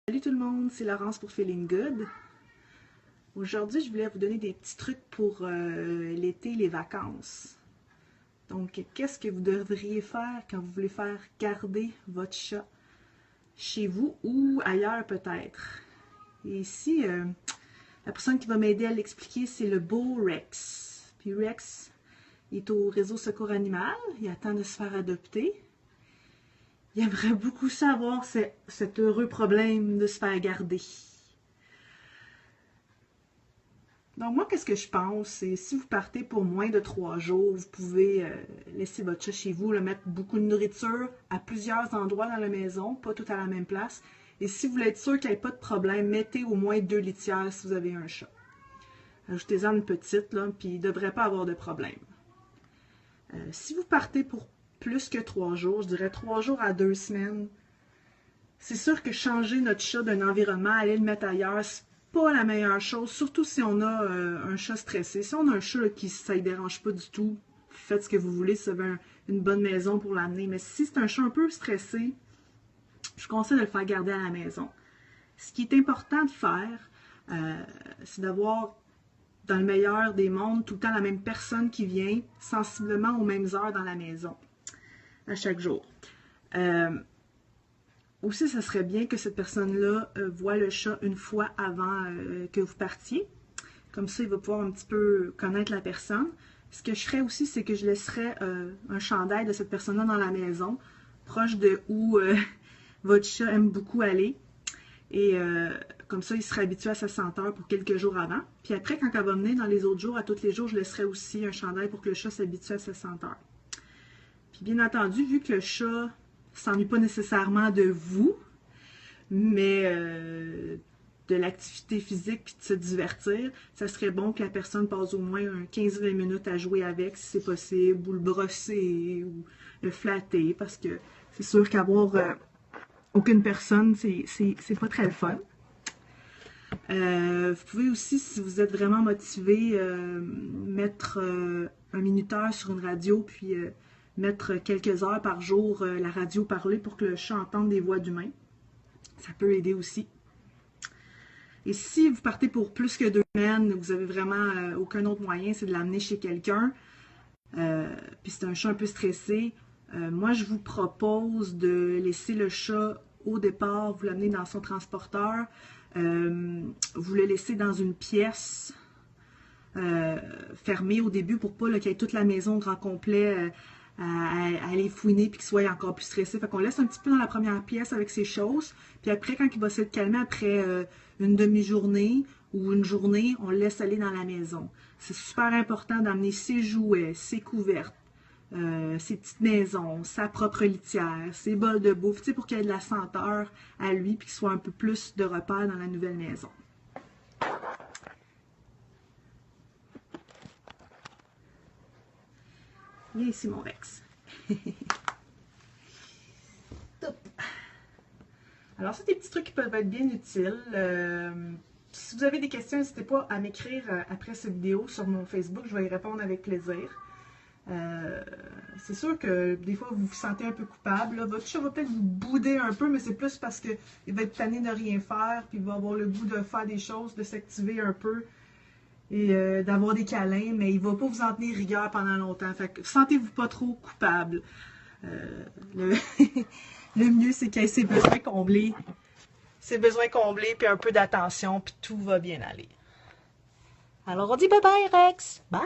Salut tout le monde, c'est Laurence pour Feeling Good. Aujourd'hui, je voulais vous donner des petits trucs pour l'été, les vacances. Donc, qu'est-ce que vous devriez faire quand vous voulez faire garder votre chat chez vous ou ailleurs peut-être? Et ici, la personne qui va m'aider à l'expliquer, c'est le beau Rex. Puis Rex est au réseau Secours Animal, il attend de se faire adopter. Il aimerait beaucoup savoir cet heureux problème de se faire garder. Donc moi, qu'est-ce que je pense? C'est si vous partez pour moins de 3 jours, vous pouvez laisser votre chat chez vous, mettre beaucoup de nourriture à plusieurs endroits dans la maison, pas tout à la même place. Et si vous voulez être sûr qu'il n'y ait pas de problème, mettez au moins 2 litières si vous avez un chat. Ajoutez-en une petite, là, puis il ne devrait pas avoir de problème. Si vous partez pour plus que 3 jours, je dirais 3 jours à 2 semaines, c'est sûr que changer notre chat d'un environnement, aller le mettre ailleurs, c'est pas la meilleure chose, surtout si on a un chat stressé. Si on a un chat là, qui ça ne dérange pas du tout, faites ce que vous voulez si vous avez une bonne maison pour l'amener. Mais si c'est un chat un peu stressé, je conseille de le faire garder à la maison. Ce qui est important de faire, c'est d'avoir, dans le meilleur des mondes, tout le temps la même personne qui vient, sensiblement aux mêmes heures dans la maison, à chaque jour. Aussi, ça serait bien que cette personne-là voie le chat une fois avant que vous partiez. Comme ça, il va pouvoir un petit peu connaître la personne. Ce que je ferais aussi, c'est que je laisserais un chandail de cette personne-là dans la maison, proche de où votre chat aime beaucoup aller. Et comme ça, il serait habitué à sa senteur pour quelques jours avant. Puis après, quand elle va venir dans les autres jours, à tous les jours, je laisserai aussi un chandail pour que le chat s'habitue à sa senteur. Puis bien entendu, vu que le chat s'ennuie pas nécessairement de vous, mais de l'activité physique puis de se divertir, ça serait bon que la personne passe au moins 15-20 minutes à jouer avec, si c'est possible, ou le brosser, ou le flatter, parce que c'est sûr qu'avoir aucune personne, c'est pas très le fun. Vous pouvez aussi, si vous êtes vraiment motivé, mettre un minuteur sur une radio, puis mettre quelques heures par jour la radio parler pour que le chat entende des voix d'humains. Ça peut aider aussi. Et si vous partez pour plus que 2 semaines, vous n'avez vraiment aucun autre moyen, c'est de l'amener chez quelqu'un, puis c'est un chat un peu stressé, moi je vous propose de laisser le chat au départ, vous l'amenez dans son transporteur, vous le laissez dans une pièce fermée au début pour pas qu'il y ait toute la maison au grand complet à aller fouiner puis qu'il soit encore plus stressé. Fait qu'on laisse un petit peu dans la première pièce avec ses choses. Puis après, quand il va se calmer après une demi-journée ou une journée, on le laisse aller dans la maison. C'est super important d'amener ses jouets, ses couvertes, ses petites maisons, sa propre litière, ses bols de bouffe, tu sais, pour qu'il y ait de la senteur à lui puis qu'il soit un peu plus de repère dans la nouvelle maison. Viens ici, mon Rex. Alors, c'est des petits trucs qui peuvent être bien utiles. Si vous avez des questions, n'hésitez pas à m'écrire après cette vidéo sur mon Facebook. Je vais y répondre avec plaisir. C'est sûr que des fois, vous vous sentez un peu coupable. Là. Votre chat va peut-être vous bouder un peu, mais c'est plus parce qu'il va être tanné de rien faire, puis il va avoir le goût de faire des choses, de s'activer un peu et d'avoir des câlins, mais il ne va pas vous en tenir rigueur pendant longtemps. Fait que sentez-vous pas trop coupable. Le mieux, c'est qu'il ait ses besoins comblés. Ses besoins comblés, puis un peu d'attention, puis tout va bien aller. Alors, on dit bye bye, Rex! Bye!